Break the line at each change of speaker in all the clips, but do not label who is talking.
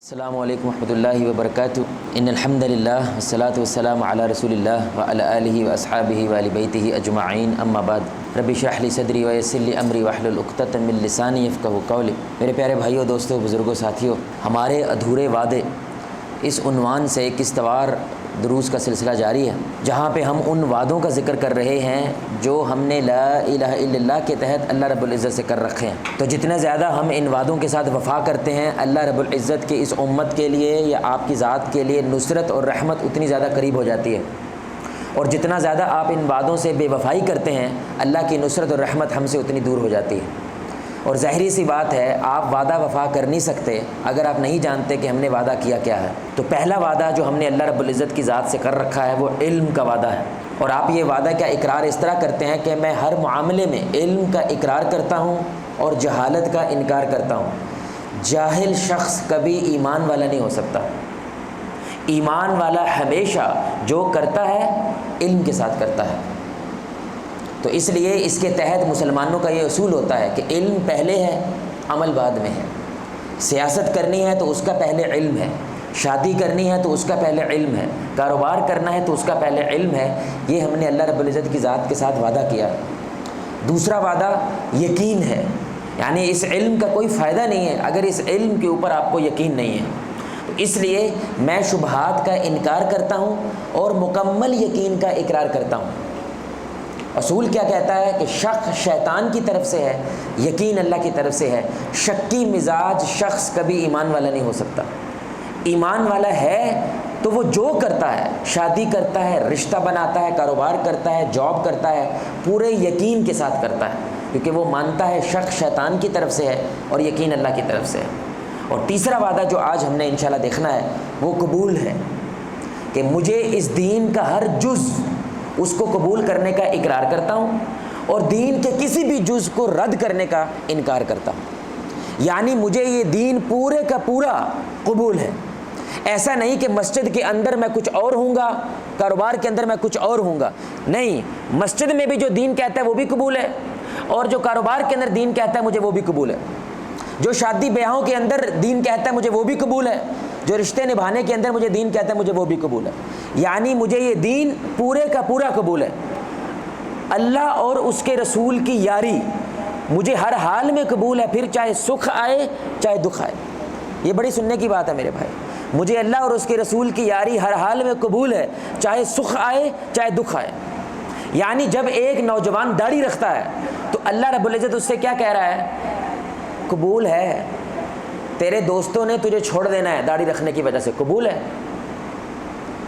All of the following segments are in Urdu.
السلام علیکم ورحمۃ اللہ وبرکاتہ ان الحمد للہ والصلاۃ والسلام علی رسول اللہ وعلی آلہ واصحابہ وآل بیتہ اجمعین اما بعد رب اشرح لی صدری ویسر لی امری واحلل عقدۃ من لسانی یفقہوا قولی۔ میرے پیارے بھائیوں، دوستوں، بزرگوں، ساتھیوں، ہمارے ادھورے وعدے اس عنوان سے قسطوار دروس کا سلسلہ جاری ہے، جہاں پہ ہم ان وعدوں کا ذکر کر رہے ہیں جو ہم نے لا الہ الا اللہ کے تحت اللہ رب العزت سے کر رکھے ہیں۔ تو جتنا زیادہ ہم ان وعدوں کے ساتھ وفا کرتے ہیں، اللہ رب العزت کے اس امت کے لیے یا آپ کی ذات کے لیے نصرت اور رحمت اتنی زیادہ قریب ہو جاتی ہے، اور جتنا زیادہ آپ ان وعدوں سے بے وفائی کرتے ہیں، اللہ کی نصرت اور رحمت ہم سے اتنی دور ہو جاتی ہے۔ اور ظاہری سی بات ہے، آپ وعدہ وفا کر نہیں سکتے اگر آپ نہیں جانتے کہ ہم نے وعدہ کیا کیا ہے۔ تو پہلا وعدہ جو ہم نے اللہ رب العزت کی ذات سے کر رکھا ہے وہ علم کا وعدہ ہے، اور آپ یہ وعدہ کا اقرار اس طرح کرتے ہیں کہ میں ہر معاملے میں علم کا اقرار کرتا ہوں اور جہالت کا انکار کرتا ہوں۔ جاہل شخص کبھی ایمان والا نہیں ہو سکتا۔ ایمان والا ہمیشہ جو کرتا ہے علم کے ساتھ کرتا ہے۔ تو اس لیے اس کے تحت مسلمانوں کا یہ اصول ہوتا ہے کہ علم پہلے ہے، عمل بعد میں ہے۔ سیاست کرنی ہے تو اس کا پہلے علم ہے، شادی کرنی ہے تو اس کا پہلے علم ہے، کاروبار کرنا ہے تو اس کا پہلے علم ہے۔ یہ ہم نے اللہ رب العزت کی ذات کے ساتھ وعدہ کیا۔ دوسرا وعدہ یقین ہے، یعنی اس علم کا کوئی فائدہ نہیں ہے اگر اس علم کے اوپر آپ کو یقین نہیں ہے۔ تو اس لیے میں شبہات کا انکار کرتا ہوں اور مکمل یقین کا اقرار کرتا ہوں۔ اصول کیا کہتا ہے کہ شک شیطان کی طرف سے ہے، یقین اللہ کی طرف سے ہے۔ شکی مزاج شخص کبھی ایمان والا نہیں ہو سکتا۔ ایمان والا ہے تو وہ جو کرتا ہے، شادی کرتا ہے، رشتہ بناتا ہے، کاروبار کرتا ہے، جاب کرتا ہے، پورے یقین کے ساتھ کرتا ہے، کیونکہ وہ مانتا ہے شک شیطان کی طرف سے ہے اور یقین اللہ کی طرف سے ہے۔ اور تیسرا وعدہ جو آج ہم نے انشاءاللہ دیکھنا ہے وہ قبول ہے، کہ مجھے اس دین کا ہر جز اس کو قبول کرنے کا اقرار کرتا ہوں اور دین کے کسی بھی جز کو رد کرنے کا انکار کرتا ہوں۔ یعنی مجھے یہ دین پورے کا پورا قبول ہے۔ ایسا نہیں کہ مسجد کے اندر میں کچھ اور ہوں گا، کاروبار کے اندر میں کچھ اور ہوں گا، نہیں، مسجد میں بھی جو دین کہتا ہے وہ بھی قبول ہے، اور جو کاروبار کے اندر دین کہتا ہے مجھے وہ بھی قبول ہے، جو شادی بیاہوں کے اندر دین کہتا ہے مجھے وہ بھی قبول ہے، جو رشتے نبھانے کے اندر مجھے دین کہتا ہے مجھے وہ بھی قبول ہے۔ یعنی مجھے یہ دین پورے کا پورا قبول ہے۔ اللہ اور اس کے رسول کی یاری مجھے ہر حال میں قبول ہے، پھر چاہے سکھ آئے چاہے دکھ آئے۔ یہ بڑی سننے کی بات ہے میرے بھائی، مجھے اللہ اور اس کے رسول کی یاری ہر حال میں قبول ہے، چاہے سکھ آئے چاہے دکھ آئے۔ یعنی جب ایک نوجوان داڑھی رکھتا ہے تو اللہ رب العزت اس سے کیا کہہ رہا ہے؟ قبول ہے، تیرے دوستوں نے تجھے چھوڑ دینا ہے داڑھی رکھنے کی وجہ سے، قبول ہے۔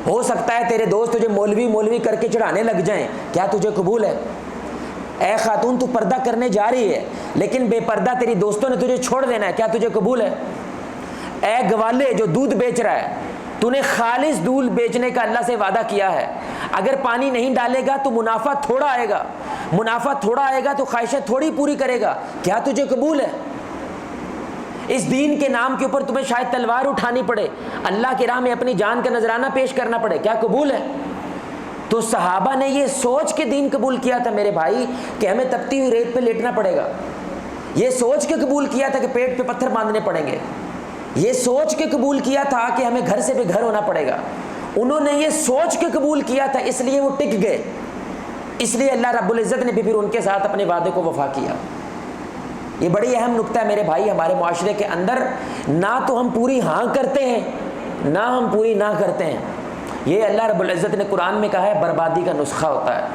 ہو سکتا ہے تیرے دوست تجھے مولوی کر کے چڑھانے لگ جائیں، کیا تجھے قبول ہے؟ اے خاتون، تو پردہ کرنے جا رہی ہے لیکن بے پردہ تیری دوستوں نے تجھے چھوڑ دینا ہے، کیا تجھے قبول ہے؟ اے گوالے جو دودھ بیچ رہا ہے، تو نے خالص دودھ بیچنے کا اللہ سے وعدہ کیا ہے، اگر پانی نہیں ڈالے گا تو منافع تھوڑا آئے گا، منافع تھوڑا آئے گا تو خواہشیں تھوڑی پوری کرے گا، کیا تجھے قبول ہے؟ اس دین کے نام کے اوپر تمہیں شاید تلوار اٹھانی پڑے، اللہ کی راہ میں اپنی جان کا نذرانہ پیش کرنا پڑے، کیا قبول ہے؟ تو صحابہ نے یہ سوچ کے دین قبول کیا تھا میرے بھائی کہ ہمیں تپتی ہوئی ریت پہ لیٹنا پڑے گا، یہ سوچ کے قبول کیا تھا کہ پیٹ پہ پتھر باندھنے پڑیں گے، یہ سوچ کے قبول کیا تھا کہ ہمیں گھر سے بے گھر ہونا پڑے گا۔ انہوں نے یہ سوچ کے قبول کیا تھا، اس لیے وہ ٹک گئے، اس لیے اللہ رب العزت نے بھی پھر ان کے ساتھ اپنے وعدے کو وفا کیا۔ یہ بڑی اہم نکتہ ہے میرے بھائی، ہمارے معاشرے کے اندر نہ تو ہم پوری ہاں کرتے ہیں نہ ہم پوری نہ کرتے ہیں۔ یہ اللہ رب العزت نے قرآن میں کہا ہے بربادی کا نسخہ ہوتا ہے،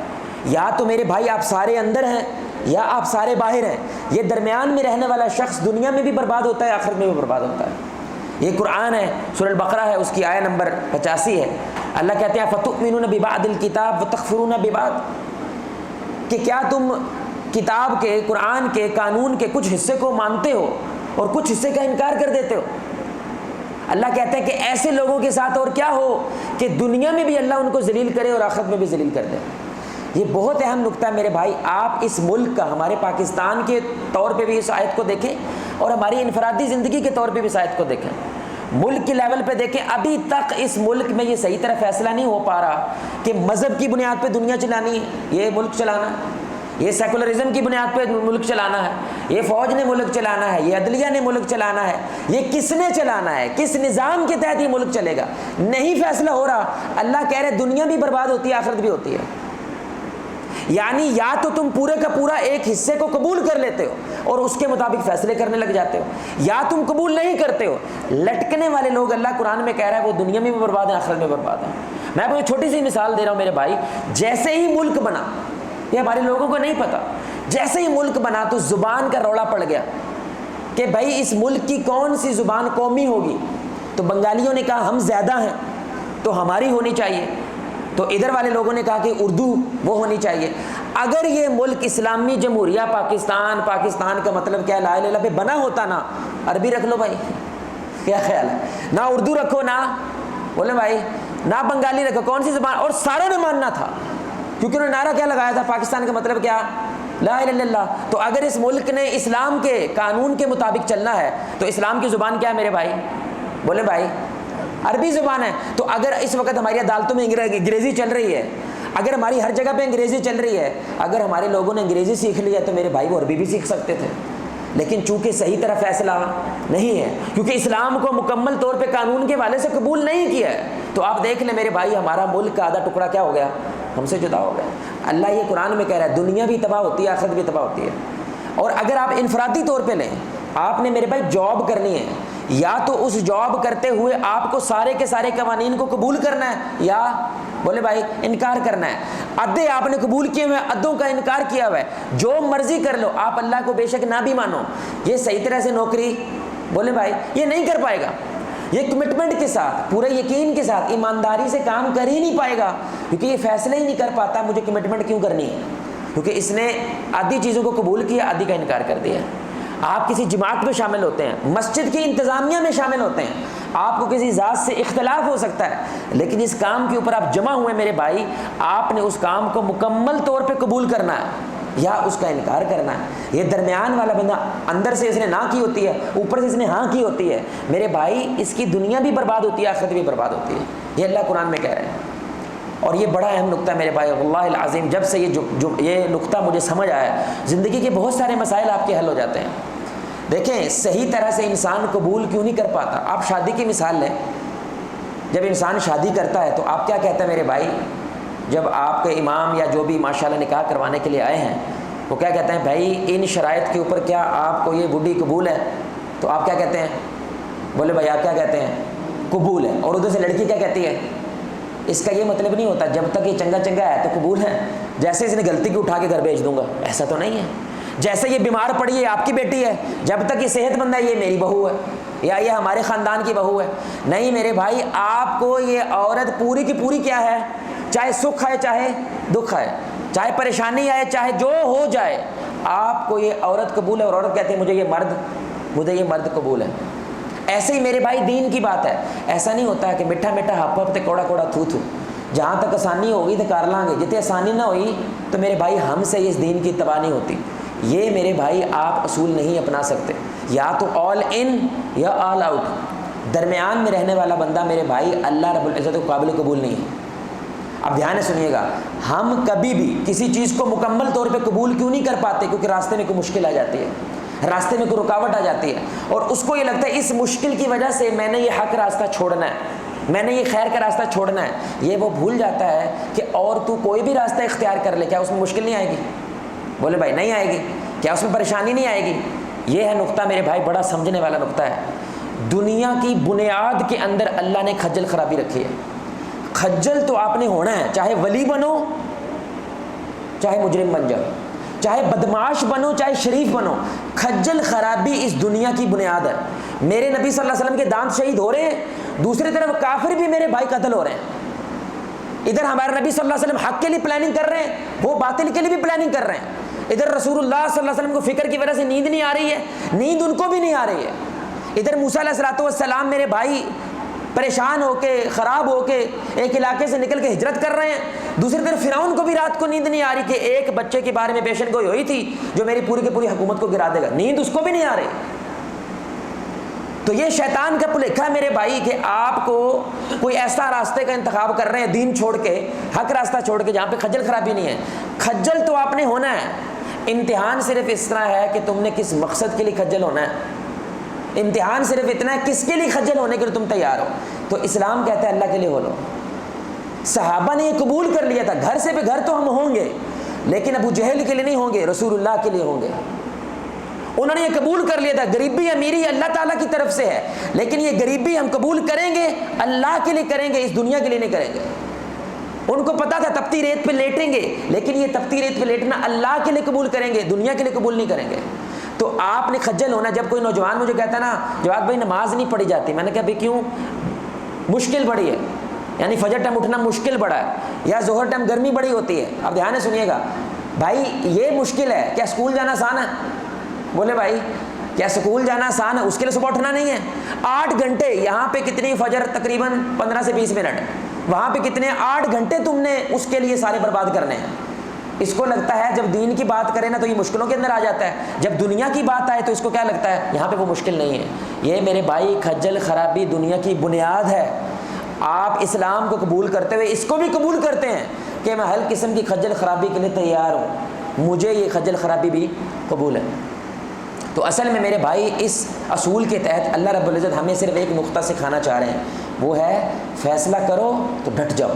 یا تو میرے بھائی آپ سارے اندر ہیں یا آپ سارے باہر ہیں، یہ درمیان میں رہنے والا شخص دنیا میں بھی برباد ہوتا ہے، آخرت میں بھی برباد ہوتا ہے۔ یہ قرآن ہے، سورہ البقرہ ہے، اس کی آیہ نمبر 85 ہے۔ اللہ کہتے ہیں فَتُؤْمِنُونَ بِبَعْضِ الْكِتَابِ وَتَكْفُرُونَ بِبَعْضٍ، کہ کیا تم کتاب کے، قرآن کے، قانون کے کچھ حصے کو مانتے ہو اور کچھ حصے کا انکار کر دیتے ہو۔ اللہ کہتے ہیں کہ ایسے لوگوں کے ساتھ اور کیا ہو کہ دنیا میں بھی اللہ ان کو ذلیل کرے اور آخرت میں بھی ذلیل کر دے۔ یہ بہت اہم نکتہ ہے میرے بھائی، آپ اس ملک کا، ہمارے پاکستان کے طور پہ بھی اس آیت کو دیکھیں اور ہماری انفرادی زندگی کے طور پہ بھی اس آیت کو دیکھیں، ملک کی لیول پہ دیکھیں۔ ابھی تک اس ملک میں یہ صحیح طرح فیصلہ نہیں ہو پا رہا کہ مذہب کی بنیاد پہ دنیا چلانی ہے، یہ ملک چلانا، یہ سیکولرزم کی بنیاد پہ ملک چلانا ہے، یہ فوج نے ملک چلانا ہے، یہ عدلیہ نے ملک چلانا ہے، یہ کس نے چلانا ہے؟ کس نظام کے تحت یہ ملک چلے گا؟ نہیں فیصلہ ہو رہا۔ اللہ کہہ رہے دنیا بھی برباد ہوتی ہے، آخرت بھی ہوتی ہے۔ یعنی یا تو تم پورے کا پورا ایک حصے کو قبول کر لیتے ہو اور اس کے مطابق فیصلے کرنے لگ جاتے ہو، یا تم قبول نہیں کرتے ہو۔ لٹکنے والے لوگ اللہ قرآن میں کہہ رہا ہے وہ دنیا میں بھی برباد ہیں، آخرت میں برباد ہیں۔ میں آپ کو چھوٹی سی مثال دے رہا ہوں میرے بھائی، جیسے ہی ملک بنا، یہ ہمارے لوگوں کو نہیں پتا، جیسے ہی ملک بنا تو زبان کا رولا پڑ گیا کہ بھائی اس ملک کی کون سی زبان قومی ہوگی، تو بنگالیوں نے کہا ہم زیادہ ہیں تو ہماری ہونی چاہیے، تو ادھر والے لوگوں نے کہا کہ اردو وہ ہونی چاہیے۔ اگر یہ ملک اسلامی جمہوریہ پاکستان کا مطلب کیا لا الہ الا اللہ پہ بنا ہوتا نا، عربی رکھ لو بھائی، کیا خیال ہے؟ نہ اردو رکھو، نہ بولے بھائی نہ بنگالی رکھو، کون سی زبان؟ اور ساروں نے ماننا تھا، کیونکہ انہوں نے نعرہ کیا لگایا تھا؟ پاکستان کا مطلب کیا؟ لا الہ الا اللہ۔ تو اگر اس ملک نے اسلام کے قانون کے مطابق چلنا ہے تو اسلام کی زبان کیا ہے میرے بھائی؟ بولے بھائی عربی زبان ہے۔ تو اگر اس وقت ہماری عدالتوں میں انگریزی چل رہی ہے، اگر ہماری ہر جگہ پہ انگریزی چل رہی ہے، اگر ہمارے لوگوں نے انگریزی سیکھ لی ہے تو میرے بھائی وہ عربی بھی سیکھ سکتے تھے، لیکن چونکہ صحیح طرح فیصلہ نہیں ہے، کیونکہ اسلام کو مکمل طور پہ قانون کے حوالے سے قبول نہیں کیا ہے، تو آپ دیکھ لیں میرے بھائی ہمارا ملک کا آدھا ٹکڑا کیا ہو گیا؟ ہم سے جدا ہو گیا۔ اللہ یہ قرآن میں کہہ رہا ہے دنیا بھی تباہ ہوتی ہے، آخرت بھی تباہ ہوتی ہے۔ اور اگر آپ انفرادی طور پہ لیں، آپ نے میرے بھائی جاب کرنی ہے، یا تو اس جاب کرتے ہوئے آپ کو سارے کے سارے قوانین کو قبول کرنا ہے، یا بولے بھائی انکار کرنا ہے۔ ادھے آپ نے قبول کیے ہوئے، ادھوں کا انکار کیا ہوا ہے، جو مرضی کر لو، آپ اللہ کو بے شک نہ بھی مانو، یہ صحیح طرح سے نوکری بولے بھائی یہ نہیں کر پائے گا، یہ کمٹمنٹ کے ساتھ، پورے یقین کے ساتھ، ایمانداری سے کام کر ہی نہیں پائے گا، کیونکہ یہ فیصلہ ہی نہیں کر پاتا مجھے کمٹمنٹ کیوں کرنی ہے، کیونکہ اس نے آدھی چیزوں کو قبول کیا، آدھی کا انکار کر دیا۔ آپ کسی جماعت میں شامل ہوتے ہیں، مسجد کی انتظامیہ میں شامل ہوتے ہیں، آپ کو کسی ذات سے اختلاف ہو سکتا ہے، لیکن اس کام کے اوپر آپ جمع ہوئے میرے بھائی، آپ نے اس کام کو مکمل طور پہ قبول کرنا ہے یا اس کا انکار کرنا ہے۔ یہ درمیان والا بندہ، اندر سے اس نے نہ کی ہوتی ہے، اوپر سے اس نے ہاں کی ہوتی ہے، میرے بھائی اس کی دنیا بھی برباد ہوتی ہے، آخرت بھی برباد ہوتی ہے۔ یہ اللہ قرآن میں کہہ رہے ہیں، اور یہ بڑا اہم نقطہ ہے میرے بھائی، واللہ العظیم جب سے یہ نقطہ مجھے سمجھ آیا، زندگی کے بہت سارے مسائل آپ کے حل ہو جاتے ہیں۔ دیکھیں صحیح طرح سے انسان قبول کیوں نہیں کر پاتا؟ آپ شادی کی مثال لیں، جب انسان شادی کرتا ہے تو آپ کیا کہتے ہیں میرے بھائی؟ جب آپ کے امام یا جو بھی ماشاءاللہ نکاح کروانے کے لیے آئے ہیں وہ کیا کہتے ہیں؟ بھائی ان شرائط کے اوپر کیا آپ کو یہ بڈھی قبول ہے؟ تو آپ کیا کہتے ہیں؟ بولے بھائی آپ کیا کہتے ہیں؟ قبول ہے۔ اور ادھر سے لڑکی کیا کہتی ہے؟ اس کا یہ مطلب نہیں ہوتا جب تک یہ چنگا ہے تو قبول ہے، جیسے اس نے غلطی کی اٹھا کے گھر بھیج دوں گا، ایسا تو نہیں ہے۔ جیسے یہ بیمار پڑی ہے آپ کی بیٹی ہے، جب تک یہ صحت مند ہے یہ میری بہو ہے یا یہ ہمارے خاندان کی بہو ہے، نہیں میرے بھائی، آپ کو یہ عورت پوری کی پوری کیا ہے؟ چاہے سکھ آئے چاہے دکھ آئے، چاہے پریشانی آئے چاہے جو ہو جائے، آپ کو یہ عورت قبول ہے، اور عورت کہتے ہیں مجھے یہ مرد قبول ہے۔ ایسے ہی میرے بھائی دین کی بات ہے، ایسا نہیں ہوتا ہے کہ میٹھا میٹھا ہپ ہپ تے کوڑا کوڑا تھو تھو، جہاں تک آسانی ہوگی تو کر لیں گے، جتنے آسانی نہ ہوئی تو میرے بھائی ہم سے اس دین کی اتباع نہیں ہوتی۔ یہ میرے بھائی آپ اصول نہیں اپنا سکتے، یا تو آل ان یا آل آؤٹ، درمیان میں رہنے والا بندہ میرے بھائی اللہ رب العزت کو قابل قبول نہیں ہے۔ اب دھیان سے سنیے گا، ہم کبھی بھی کسی چیز کو مکمل طور پہ قبول کیوں نہیں کر پاتے؟ کیونکہ راستے میں کوئی مشکل آ جاتی ہے، راستے میں کوئی رکاوٹ آ جاتی ہے، اور اس کو یہ لگتا ہے اس مشکل کی وجہ سے میں نے یہ حق راستہ چھوڑنا ہے، میں نے یہ خیر کا راستہ چھوڑنا ہے۔ یہ وہ بھول جاتا ہے کہ اور تو کوئی بھی راستہ اختیار کر لے، کیا اس میں مشکل نہیں آئے گی؟ بولے بھائی نہیں آئے گی، کیا اس میں پریشانی نہیں آئے گی؟ یہ ہے نقطہ میرے بھائی، بڑا سمجھنے والا نقطہ ہے۔ دنیا کی بنیاد کے اندر اللہ نے کھجل خرابی رکھی ہے۔ کھجل تو آپ نے ہونا ہے، چاہے ولی بنو چاہے مجرم بن جاؤ، چاہے بدمعاش بنو چاہے شریف بنو، کھجل خرابی اس دنیا کی بنیاد ہے۔ میرے نبی صلی اللہ علیہ وسلم کے دانت شہید ہو رہے ہیں، دوسری طرف کافر بھی میرے بھائی قتل ہو رہے ہیں۔ ادھر ہمارے نبی صلی اللہ علیہ وسلم حق کے لیے پلاننگ کر رہے ہیں، وہ باطل کے لیے بھی پلاننگ کر رہے ہیں۔ ادھر رسول اللہ صلی اللہ علیہ وسلم کو فکر کی وجہ سے نیند نہیں آ رہی ہے، نیند ان کو بھی نہیں آ رہی ہے۔ ادھر موسیٰ علیہ الصلوۃ والسلام میرے بھائی پریشان ہو کے خراب ہو کے ایک علاقے سے نکل کے ہجرت کر رہے ہیں، دوسری طرف فرعون کو بھی رات کو نیند نہیں آ رہی کہ ایک بچے کے بارے میں پیشن گوئی ہوئی تھی جو میری پوری کی پوری حکومت کو گرا دے گا، نیند اس کو بھی نہیں آ رہی۔ تو تو یہ شیطان کا بھلیکھا ہے میرے بھائی کہ آپ کو کوئی ایسا راستے کا انتخاب کر رہے ہیں دین چھوڑ کے، حق راستہ چھوڑ کے، جہاں پہ خجل خرابی نہیں ہے۔ خجل تو آپ نے ہونا ہے، امتحان صرف اس طرح ہے کہ تم نے کس مقصد کے لیے خجل ہونا ہے۔ امتحان صرف اتنا ہے کس کے لیے خجل ہونے کے لیے تم تیار ہو۔ تو اسلام کہتا ہے اللہ کے لیے ہو لو۔ صحابہ نے یہ قبول کر لیا تھا، گھر سے بھی گھر تو ہم ہوں گے لیکن ابو جہل کے لیے نہیں ہوں گے، رسول اللہ کے لیے ہوں گے۔ انہوں نے یہ قبول کر لیا تھا، غریبی امیری اللہ تعالیٰ کی طرف سے ہے، لیکن یہ غریبی ہم قبول کریں گے اللہ کے لیے کریں گے، اس دنیا کے لیے نہیں کریں گے۔ ان کو پتا تھا تپتی ریت پہ لیٹیں گے، لیکن یہ تپتی ریت پہ لیٹنا اللہ کے لیے قبول کریں گے، دنیا کے لیے قبول نہیں کریں گے۔ تو آپ نے خجل ہونا۔ جب کوئی نوجوان مجھے کہتا ہے نا جواد بھائی نماز نہیں پڑھی جاتی، میں نے کہا بھائی کیوں؟ مشکل بڑی ہے، یعنی فجر ٹائم اٹھنا مشکل بڑا ہے، یا ظہر ٹائم گرمی بڑی ہوتی ہے۔ اب دھیان سے سنیے گا بھائی، یہ مشکل ہے، کیا اسکول جانا آسان ہے؟ بولے بھائی کیا اسکول جانا آسان ہے؟ اس کے لیے صبح اٹھنا نہیں ہے، 8 گھنٹے یہاں پہ کتنی فجر تقریباً 15 سے 20 منٹ، وہاں پہ کتنے 8 گھنٹے تم نے اس کے لیے سارے برباد کرنے ہیں۔ اس کو لگتا ہے جب دین کی بات کرے نا تو یہ مشکلوں کے اندر آ جاتا ہے، جب دنیا کی بات آئے تو اس کو کیا لگتا ہے یہاں پہ وہ مشکل نہیں ہے۔ یہ میرے بھائی خجل خرابی دنیا کی بنیاد ہے۔ آپ اسلام کو قبول کرتے ہوئے اس کو بھی قبول کرتے ہیں کہ میں ہر قسم کی خجل خرابی کے لیے تیار ہوں، مجھے یہ خجل خرابی بھی قبول ہے۔ تو اصل میں میرے بھائی اس اصول کے تحت اللہ رب العزت ہمیں صرف ایک نقطہ سکھانا چاہ رہے ہیں، وہ ہے فیصلہ کرو تو ڈٹ جاؤ۔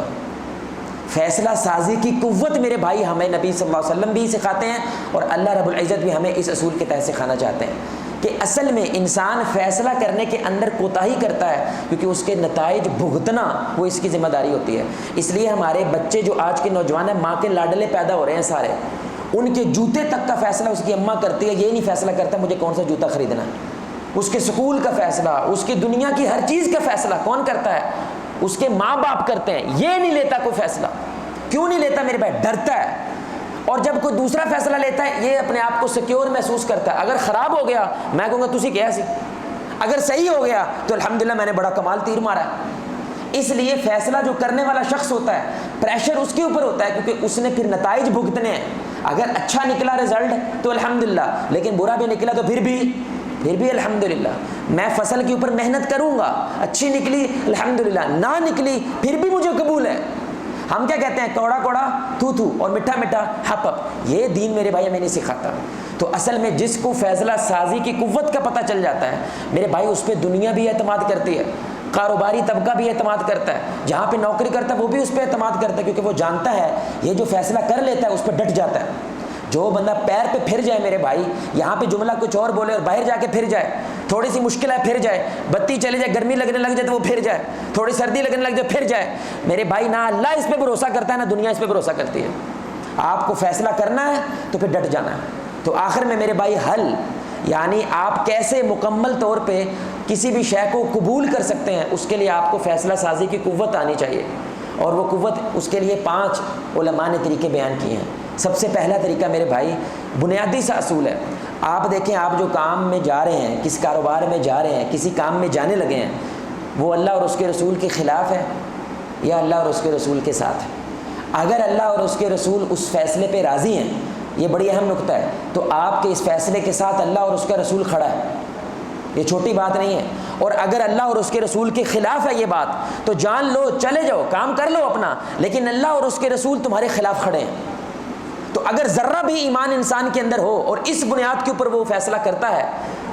فیصلہ سازی کی قوت میرے بھائی ہمیں نبی صلی اللہ علیہ وسلم بھی سکھاتے ہیں، اور اللہ رب العزت بھی ہمیں اس اصول کے تحت سکھانا چاہتے ہیں کہ اصل میں انسان فیصلہ کرنے کے اندر کوتاہی کرتا ہے کیونکہ اس کے نتائج بھگتنا وہ اس کی ذمہ داری ہوتی ہے۔ اس لیے ہمارے بچے جو آج کے نوجوان ہیں ماں کے لاڈلے پیدا ہو رہے ہیں سارے، ان کے جوتے تک کا فیصلہ اس کی اماں کرتی ہے، یہ نہیں فیصلہ کرتا مجھے کون سا جوتا خریدنا ہے۔ اس کے سکول کا فیصلہ، اس کی دنیا کی ہر چیز کا فیصلہ کون کرتا ہے؟ اس کے ماں باپ کرتے ہیں۔ یہ نہیں لیتا کوئی فیصلہ۔ کیوں نہیں لیتا میرے بھائی؟ ڈرتا ہے۔ اور جب کوئی دوسرا فیصلہ لیتا ہے یہ اپنے آپ کو سیکیور محسوس کرتا ہے۔ اگر خراب ہو گیا میں کہوں گا تسی کیا سی، اگر صحیح ہو گیا تو الحمدللہ میں نے بڑا کمال تیر مارا ہے۔ اس لیے فیصلہ جو کرنے والا شخص ہوتا ہے پریشر اس کے اوپر ہوتا ہے کیونکہ اس نے پھر نتائج بھگتنے ہیں۔ اگر اچھا نکلا رزلٹ تو الحمدللہ، لیکن برا بھی نکلا تو پھر بھی الحمدللہ۔ میں فصل کے اوپر محنت کروں گا، اچھی نکلی الحمدللہ، نہ نکلی پھر بھی مجھے قبول ہے۔ ہم کیا کہتے ہیں؟ کوڑا کوڑا تھو تھو اور میٹھا میٹھا ہپ ہپ۔ یہ دین میرے بھائی ہمیں نہیں سکھاتا۔ تو اصل میں جس کو فیصلہ سازی کی قوت کا پتہ چل جاتا ہے میرے بھائی، اس پہ دنیا بھی اعتماد کرتی ہے، کاروباری طبقہ بھی اعتماد کرتا ہے، جہاں پہ نوکری کرتا ہے وہ بھی اس پہ اعتماد کرتا ہے کیونکہ وہ جانتا ہے یہ جو فیصلہ کر لیتا ہے اس پہ ڈٹ جاتا ہے۔ جو بندہ پیر پہ پھر جائے میرے بھائی، یہاں پہ جملہ کچھ اور بولے اور باہر جا کے پھر جائے، تھوڑی سی مشکل ہے پھر جائے، بتی چلے جائے، گرمی لگنے لگ جائے تو وہ پھر جائے، تھوڑی سردی لگنے لگ جائے پھر جائے، میرے بھائی نہ اللہ اس پہ بھروسہ کرتا ہے نہ دنیا اس پہ بھروسہ کرتی ہے۔ آپ کو فیصلہ کرنا ہے تو پھر ڈٹ جانا ہے۔ تو آخر میں میرے بھائی حل، یعنی آپ کیسے مکمل طور پہ کسی بھی شے کو قبول کر سکتے ہیں، اس کے لیے آپ کو فیصلہ سازی کی قوت آنی چاہیے، اور وہ قوت اس کے لیے 5 علماء نے طریقے بیان کیے ہیں۔ سب سے پہلا طریقہ میرے بھائی بنیادی سا اصول ہے۔ آپ دیکھیں، آپ جو کام میں جا رہے ہیں، کس کاروبار میں جا رہے ہیں، کسی کام میں جانے لگے ہیں، وہ اللہ اور اس کے رسول کے خلاف ہے یا اللہ اور اس کے رسول کے ساتھ ہے؟ اگر اللہ اور اس کے رسول اس فیصلے پہ راضی ہیں، یہ بڑی اہم نقطہ ہے، تو آپ کے اس فیصلے کے ساتھ اللہ اور اس کا رسول کھڑا ہے، یہ چھوٹی بات نہیں ہے۔ اور اگر اللہ اور اس کے رسول کے خلاف ہے یہ بات تو جان لو، چلے جاؤ، کام کر لو اپنا، لیکن اللہ اور اس کے رسول تمہارے خلاف کھڑے ہیں۔ تو اگر ذرہ بھی ایمان انسان کے اندر ہو اور اس بنیاد کے اوپر وہ فیصلہ کرتا ہے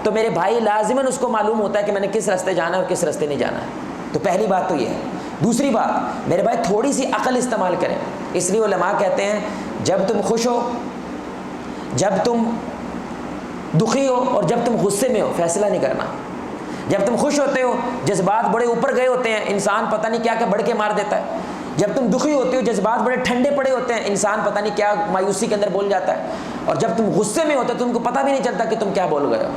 تو میرے بھائی لازماً اس کو معلوم ہوتا ہے کہ میں نے کس راستے جانا ہے اور کس راستے نہیں جانا ہے۔ تو پہلی بات تو یہ ہے۔ دوسری بات میرے بھائی، تھوڑی سی عقل استعمال کریں۔ اس لیے علماء کہتے ہیں جب تم خوش ہو، جب تم دکھی ہو اور جب تم غصے میں ہو فیصلہ نہیں کرنا۔ جب تم خوش ہوتے ہو جذبات بڑے اوپر گئے ہوتے ہیں، انسان پتہ نہیں کیا بڑھ کے مار دیتا ہے۔ جب تم دکھی ہوتے ہو جذبات بڑے ٹھنڈے پڑے ہوتے ہیں، انسان پتہ نہیں کیا مایوسی کے اندر بول جاتا ہے۔ اور جب تم غصے میں ہوتے ہو تم کو پتہ بھی نہیں چلتا کہ تم کیا بول گئے ہو۔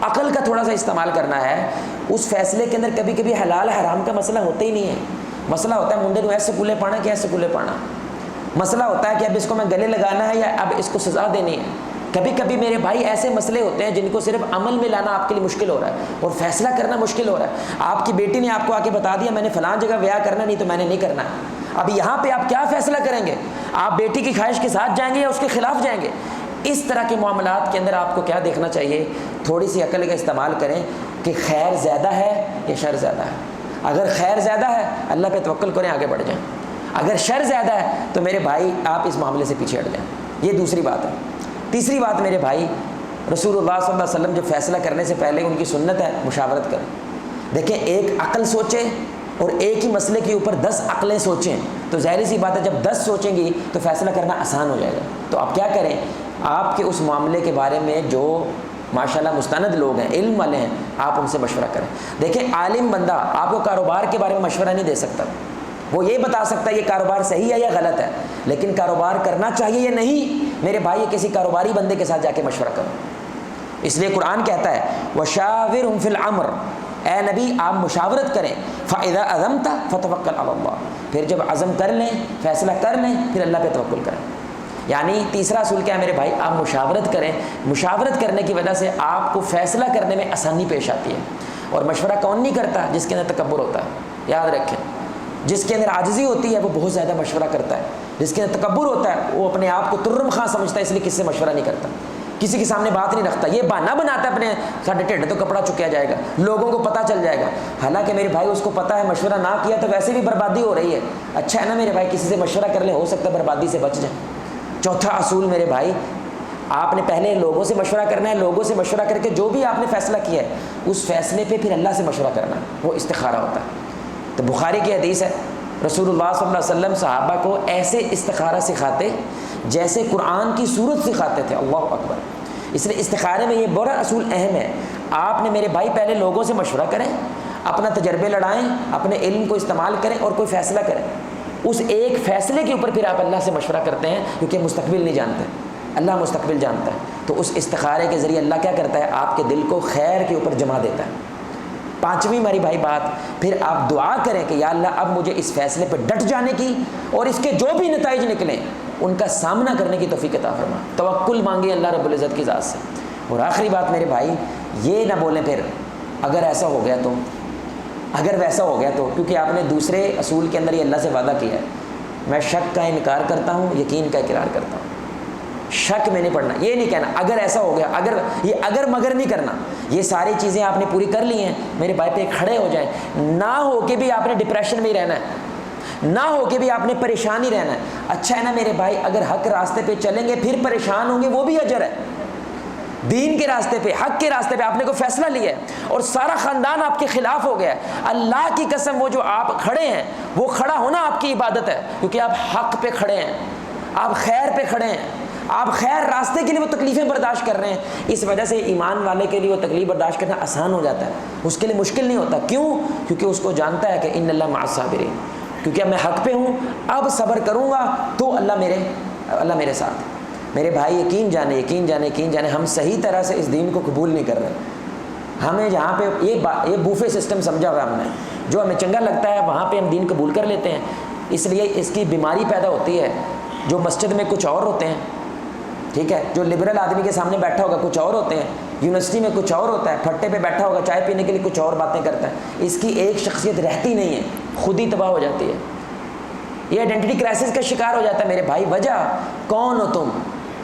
عقل کا تھوڑا سا استعمال کرنا ہے اس فیصلے کے اندر۔ کبھی کبھی حلال حرام کا مسئلہ ہوتا ہی نہیں ہے، مسئلہ ہوتا ہے منڈے نو ایسے سکولے پانا کہ ایسے سکولے پانا، مسئلہ ہوتا ہے کہ اب اس کو میں گلے لگانا ہے یا اب اس کو سزا دینی ہے۔ کبھی کبھی میرے بھائی ایسے مسئلے ہوتے ہیں جن کو صرف عمل میں لانا آپ کے لیے مشکل ہو رہا ہے اور فیصلہ کرنا مشکل ہو رہا ہے۔ آپ کی بیٹی نے آپ کو آ کے بتا دیا میں نے فلاں جگہ بیاہ کرنا، نہیں تو میں نے نہیں کرنا۔ اب یہاں پہ آپ کیا فیصلہ کریں گے؟ آپ بیٹی کی خواہش کے ساتھ جائیں گے یا اس کے خلاف جائیں گے؟ اس طرح کے معاملات کے اندر آپ کو کیا دیکھنا چاہیے؟ تھوڑی سی عقل کا استعمال کریں۔ کہ خیر زیادہ ہے یا شر زیادہ ہے. اگر خیر زیادہ ہے اللہ پہ توکل کریں، آگے بڑھ جائیں. اگر شر زیادہ ہے تو میرے بھائی آپ اس معاملے سے پیچھے ہٹ جائیں. یہ دوسری بات ہے. تیسری بات میرے بھائی، رسول اللہ صلی اللہ علیہ وسلم جو فیصلہ کرنے سے پہلے ان کی سنت ہے مشاورت کریں. دیکھیں ایک عقل سوچے اور ایک ہی مسئلے کے اوپر 10 عقلیں سوچیں تو ظاہر سی بات ہے جب 10 سوچیں گی تو فیصلہ کرنا آسان ہو جائے گا. تو آپ کیا کریں، آپ کے اس معاملے کے بارے میں جو ماشاءاللہ مستند لوگ ہیں، علم والے ہیں، آپ ان سے مشورہ کریں. دیکھیں عالم بندہ آپ کو کاروبار کے بارے میں مشورہ نہیں دے سکتا. وہ یہ بتا سکتا ہے یہ کاروبار صحیح ہے یا غلط ہے، لیکن کاروبار کرنا چاہیے یا نہیں، میرے بھائی یہ کسی کاروباری بندے کے ساتھ جا کے مشورہ کرو. اس لیے قرآن کہتا ہے وَشَاوِرْهُمْ فِي الْأَمْرِ، اے نبی آپ مشاورت کریں. فَإِذَا عَزَمْتَ فَتَوَكَّلْ عَلَى اللَّهِ، پھر جب عزم کر لیں، فیصلہ کر لیں، پھر اللہ پہ توکل کریں. یعنی تیسرا اصول کیا ہے میرے بھائی، آپ مشاورت کریں. مشاورت کرنے کی وجہ سے آپ کو فیصلہ کرنے میں آسانی پیش آتی ہے. اور مشورہ کون نہیں کرتا؟ جس کے اندر تکبر ہوتا ہے. یاد رکھیں، جس کے اندر عاجزی ہوتی ہے وہ بہت زیادہ مشورہ کرتا ہے. جس کے اندر تکبر ہوتا ہے وہ اپنے آپ کو ترم خاں سمجھتا ہے، اس لیے کسی سے مشورہ نہیں کرتا، کسی کے سامنے بات نہیں رکھتا. یہ بہانہ بناتا ہے اپنے ساڈے ٹھڈ تو کپڑا چکیا جائے گا، لوگوں کو پتہ چل جائے گا. حالانکہ میرے بھائی اس کو پتہ ہے مشورہ نہ کیا تو ویسے بھی بربادی ہو رہی ہے. اچھا ہے نا میرے بھائی کسی سے مشورہ کر لیں، ہو سکتا ہے بربادی سے بچ جائیں. چوتھا اصول میرے بھائی، آپ نے پہلے لوگوں سے مشورہ کرنا ہے. لوگوں سے مشورہ کر کے جو بھی آپ نے فیصلہ کیا ہے اس فیصلے پہ پھر اللہ سے مشورہ کرنا ہے، وہ استخارہ ہوتا ہے. تو بخاری کی حدیث ہے، رسول اللہ صلی اللہ علیہ وسلم صحابہ کو ایسے استخارہ سکھاتے جیسے قرآن کی صورت سکھاتے تھے. اللہ اکبر. اس لیے استخارے میں یہ بڑا اصول اہم ہے. آپ نے میرے بھائی پہلے لوگوں سے مشورہ کریں، اپنا تجربے لڑائیں، اپنے علم کو استعمال کریں اور کوئی فیصلہ کریں. اس ایک فیصلے کے اوپر پھر آپ اللہ سے مشورہ کرتے ہیں، کیونکہ مستقبل نہیں جانتے، اللہ مستقبل جانتا ہے. تو اس استخارے کے ذریعے اللہ کیا کرتا ہے، آپ کے دل کو خیر کے اوپر جما دیتا ہے. پانچویں میری بھائی بات، پھر آپ دعا کریں کہ یا اللہ اب مجھے اس فیصلے پہ ڈٹ جانے کی اور اس کے جو بھی نتائج نکلیں ان کا سامنا کرنے کی توفیق عطا فرما. توکل مانگیں اللہ رب العزت کی ذات سے. اور آخری بات میرے بھائی، یہ نہ بولیں پھر اگر ایسا ہو گیا تو، اگر ویسا ہو گیا تو، کیونکہ آپ نے دوسرے اصول کے اندر یہ اللہ سے وعدہ کیا ہے میں شک کا انکار کرتا ہوں، یقین کا اقرار کرتا ہوں. شک میں نہیں پڑھنا، یہ نہیں کہنا اگر ایسا ہو گیا، اگر یہ اگر مگر نہیں کرنا. یہ ساری چیزیں آپ نے پوری کر لی ہیں میرے بھائی پہ کھڑے ہو جائیں. نہ ہو کہ بھی آپ نے ڈپریشن میں ہی رہنا ہے، نہ ہو کہ بھی آپ نے پریشان ہی رہنا ہے. اچھا ہے نا میرے بھائی، اگر حق راستے پہ چلیں گے پھر پریشان ہوں گے وہ بھی اجر ہے. دین کے راستے پہ، حق کے راستے پہ آپ نے کوئی فیصلہ لیا ہے اور سارا خاندان آپ کے خلاف ہو گیا ہے، اللہ کی قسم وہ جو آپ کھڑے ہیں وہ کھڑا ہونا آپ کی عبادت ہے، کیونکہ آپ حق پہ کھڑے ہیں، آپ خیر پہ کھڑے ہیں، آپ خیر راستے کے لیے وہ تکلیفیں برداشت کر رہے ہیں. اس وجہ سے ایمان والے کے لیے وہ تکلیف برداشت کرنا آسان ہو جاتا ہے، اس کے لیے مشکل نہیں ہوتا. کیوں؟ کیونکہ اس کو جانتا ہے کہ ان اللہ مع الصابرین، کیونکہ اب میں حق پہ ہوں، اب صبر کروں گا تو اللہ میرے ساتھ. میرے بھائی یقین جانے ہم صحیح طرح سے اس دین کو قبول نہیں کر رہے. ہمیں جہاں پہ یہ بوفے سسٹم سمجھا ہوا ہم نے، جو ہمیں چنگا لگتا ہے وہاں پہ ہم دین قبول کر لیتے ہیں. اس لیے اس کی بیماری پیدا ہوتی ہے. جو مسجد میں کچھ اور ہوتے ہیں، ٹھیک ہے، جو لبرل آدمی کے سامنے بیٹھا ہوگا کچھ اور ہوتے ہیں، یونیورسٹی میں کچھ اور ہوتا ہے، پھٹے پہ بیٹھا ہوگا چائے پینے کے لیے کچھ اور باتیں کرتا ہے. اس کی ایک شخصیت رہتی نہیں ہے، خود ہی تباہ ہو جاتی ہے. یہ آئیڈینٹی کرائسس کا شکار ہو جاتا ہے میرے بھائی. وجہ کون ہو تم،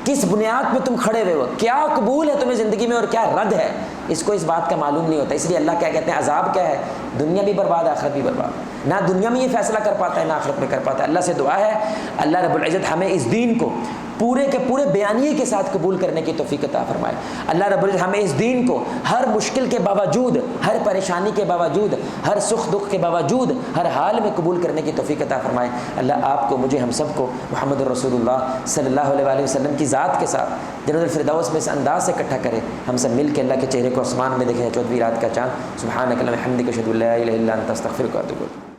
کس بنیاد پہ تم کھڑے ہوئے ہو، کیا قبول ہے تمہیں زندگی میں اور کیا رد ہے، اس کو اس بات کا معلوم نہیں ہوتا. اس لیے اللہ کیا کہتے ہیں، عذاب کیا ہے، دنیا بھی برباد آخرت بھی برباد. نہ دنیا میں یہ فیصلہ کر پاتا ہے نہ آخرت میں کر پاتا ہے. اللہ سے دعا ہے اللہ رب العزت ہمیں اس دین کو پورے کے پورے بیانیے کے ساتھ قبول کرنے کی توفیق عطا فرمائے. اللہ رب العزت ہمیں اس دین کو ہر مشکل کے باوجود، ہر پریشانی کے باوجود، ہر سکھ دکھ کے باوجود ہر حال میں قبول کرنے کی توفیق عطا فرمائے. اللہ آپ کو، مجھے، ہم سب کو محمد رسول اللہ صلی اللہ علیہ وآلہ وسلم کی ذات کے ساتھ جنت الفردوس میں اس انداز سے اکٹھا کرے. ہم سب مل کے اللہ کے چہرے کو آسمان میں دیکھیں 14ویں رات کا چاند. سبحانک اللہم وبحمدک اشہد ان لا الہ الا انت استغفرک واتوب الیک.